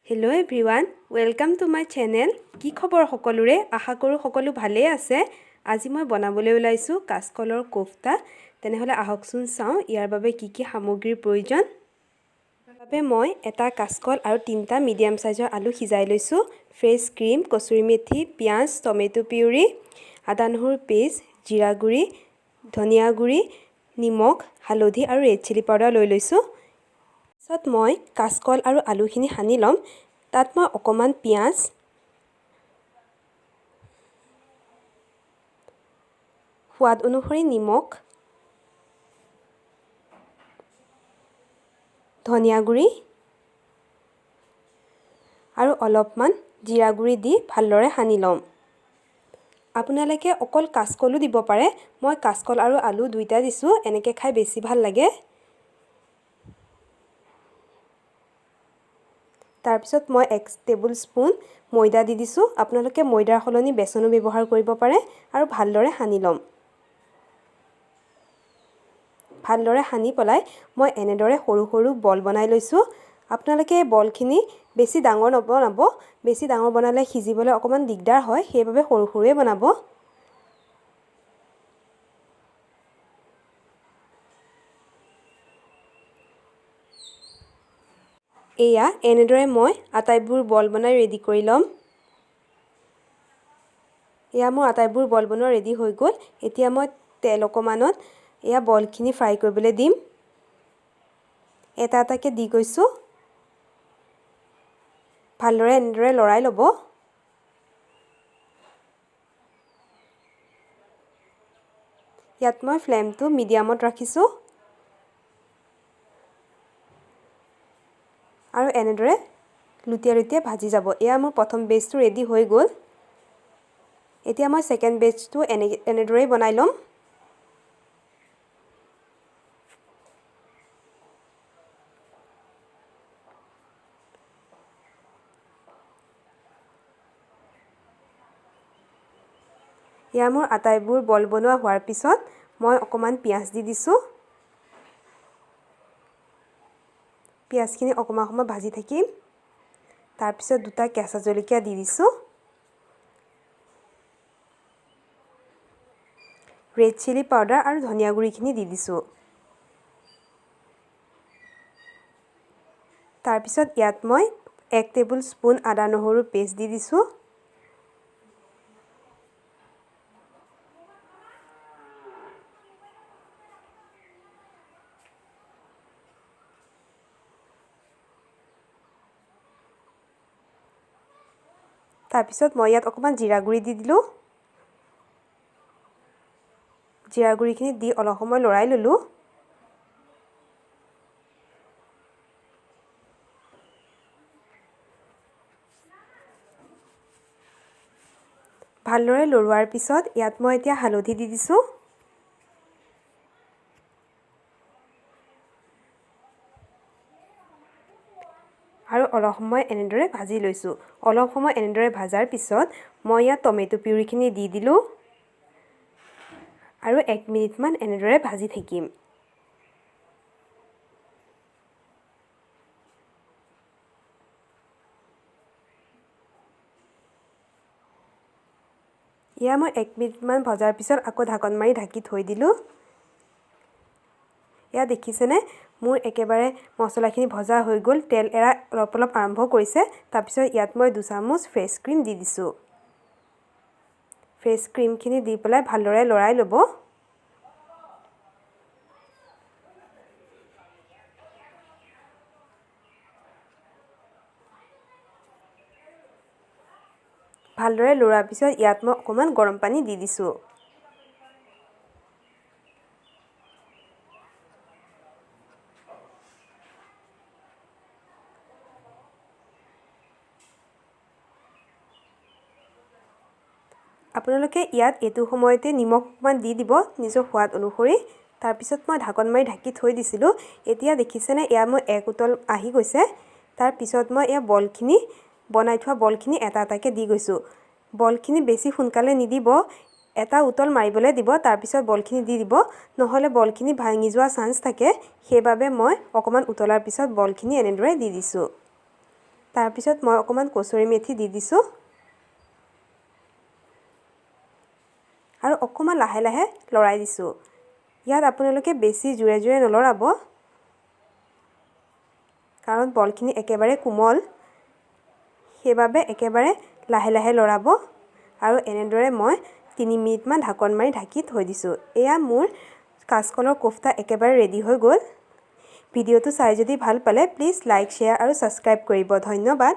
Hello everyone, welcome to my channel. কি খবৰ সকলোৰে? আশা কৰো সকলো ভালে আছে। আজি মই বনাবলৈ ওলাইছো কাচকলৰ কোফতা। তেনেহলে আহকচোন চাও ইয়াৰ বাবে কি কি সামগ্ৰীৰ প্ৰয়োজন। বাবে মই এটা কাচকল আৰু তিনটা মিডিয়াম সাইজৰ আলু সিজাই লৈছো। ফ্ৰেছ ক্ৰীম, কসুৰি মেথি, পিয়াজ, টমেটো পিউৰি, আদা নহৰু পেষ্ট, জিৰা গুৰি, ধনিয়া গুৰি, নিমখ, হালধি আৰু ৰেড চিলি পাউডাৰ লৈ লৈছো। সত মই কাচকল আৰু আলুখিনি হানি লম। তাত মই অকমান পিয়াজ, সোৱাদ অনুসৰি নিমখ, ধনিয়া গুৰি আৰু অলপমান জিৰা গুৰি দি ভালদৰে হানি লম। আপোনালোকে অকল কাচকলও দিব পাৰে। মই কাচকল আৰু আলু দুইটা দিছো। এনেকৈ খাই বেছি ভাল লাগে। তাৰ পিছত মই 1 টেবুলস্পুন ময়দা দি দিছো। আপোনালোকে ময়দাৰ সলনি বেচনো ব্যৱহাৰ কৰিব পাৰে আৰু ভালদৰে হানি লম। ভালদৰে হানি পলাই মই এনেদৰে সৰু সৰু বল বনাই লৈছো। আপোনালোকে বলখিনি বেছি ডাঙৰ নবনাব। বেছি ডাঙৰ বনালে সিজিবলৈ অকমান দিগদাৰ হয়। সেইবাবে সৰু সৰুৱে বনাব। এয়া এনেদৰে মই আটাইবোৰ বল বনাই ৰেডি কৰি লম। এয়া মোৰ আটাইবোৰ বল বনোৱা ৰেডি হৈ গ'ল। এতিয়া মই তেল অকমানত এয়া বলখিনি ফ্ৰাই কৰিবলৈ দিম। এটা এটাকে দি গৈছো। ভালদৰে এনেদৰে লৰাই ল'ব। ইয়াত মই ফ্লেমটো মিডিয়ামত ৰাখিছো। আৰু এনেদৰে লুটিয়া লুটিয়া ভাজি যাব। এয়া মোৰ প্ৰথম বেচটো ৰেডি হৈ গ'ল। এতিয়া মই সেকেন্ড বেচটো এনেদৰে বনাই লম। ইয়া মোৰ আটাইবোৰ বল বনোৱা হোৱাৰ পিছত মই অকমান পিয়াজ দি দিছো। পিয়াজখিনি অকমান সময় ভাজি থাকিম। তাৰ পিছত দুটা কেঁচা জলকীয়া দি দিছো। ৰেড চিলি পাউডাৰ আৰু ধনিয়া গুৰিখিনি দি দিছো। তাৰ পিছত ইয়াত মই 1 টেবুলস্পুন আদা নহৰু পেষ্ট দি দিছো। তাৰ পিছত মই ইয়াত অকমান জিৰা গুৰি দি দিলো। জিৰা গুৰিখিনি দি অলপ সময় লৰাই ললো। ভালদৰে লৰোৱাৰ পিছত ইয়াত মই এতিয়া হালধি দি দিছো। আৰু অলপ সময় এনেদৰে ভাজি লৈছো। অলপ সময় এনেদৰে ভাজাৰ পিছত মই ইয়াত টমেটো পিউৰিখিনি দি দিলো। আৰু 1 মিনিট মান এনেদৰে ভাজি থাকিম। ইয়া মই 1 মিনিট মান ভজাৰ পিছত আকৌ ঢাকন মাৰি ঢাকি থৈ দিলো। ইয়া দেখিছেনে মোৰ একেবাৰে মছলাখিনি ভজা হৈ গ'ল। তেল এৰা অলপ অলপ আৰম্ভ কৰিছে। তাৰ পিছত ইয়াত মই 2 চামুচ ফ্ৰেছ ক্ৰীম দি দিছো। ফ্ৰেছ ক্ৰীমখিনি দি পেলাই ভালদৰে লৰাই ল'ব। ভালদৰে লৰাৰ পিছত ইয়াত মই অকমান গৰম পানী দি দিছো। আপোনালোকে ইয়াত এটো সময়তে নিমখ অকমান দি দিব নিজৰ সোৱাদ অনুসৰি। তাৰ পিছত মই ঢাকন মাৰি ঢাকি থৈ দিছিলো। এতিয়া দেখিছেনে এয়া মই 1 উতল আহি গৈছে। তাৰ পিছত মই এয়া বলখিনি বনাই থোৱা বলখিনি এটা এটাকে দি গৈছো। বলখিনি বেছি সোনকালে নিদিব। এটা উতল মাৰিবলৈ দিব। তাৰ পিছত বলখিনি দি দিব। নহলে বলখিনি ভাঙি যোৱা চান্স থাকে। সেইবাবে মই অকমান উতলাৰ পিছত বলখিনি এনেদৰে দি দিছো। তাৰপিছত মই অকণমান কচুৰি মেথি দি দিছোঁ আৰু অকণমান লাহে লাহে লৰাই দিছোঁ ইয়াত আপোনালোকে বেছি জোৰে জোৰে নলৰাব কাৰণ বলখিনি একেবাৰে কোমল সেইবাবে একেবাৰে লাহে লাহে লৰাব আৰু এনেদৰে মই 3 মিনিটমান ঢাকন মাৰি ঢাকি থৈ দিছোঁ এয়া মোৰ কাচকলৰ কোফটা একেবাৰে ৰেডি হৈ গ'ল ভিডিঅ'টো চাই যদি ভাল পালে প্লিজ লাইক শ্বেয়াৰ আৰু সাবস্ক্ৰাইব কৰিব ধন্যবাদ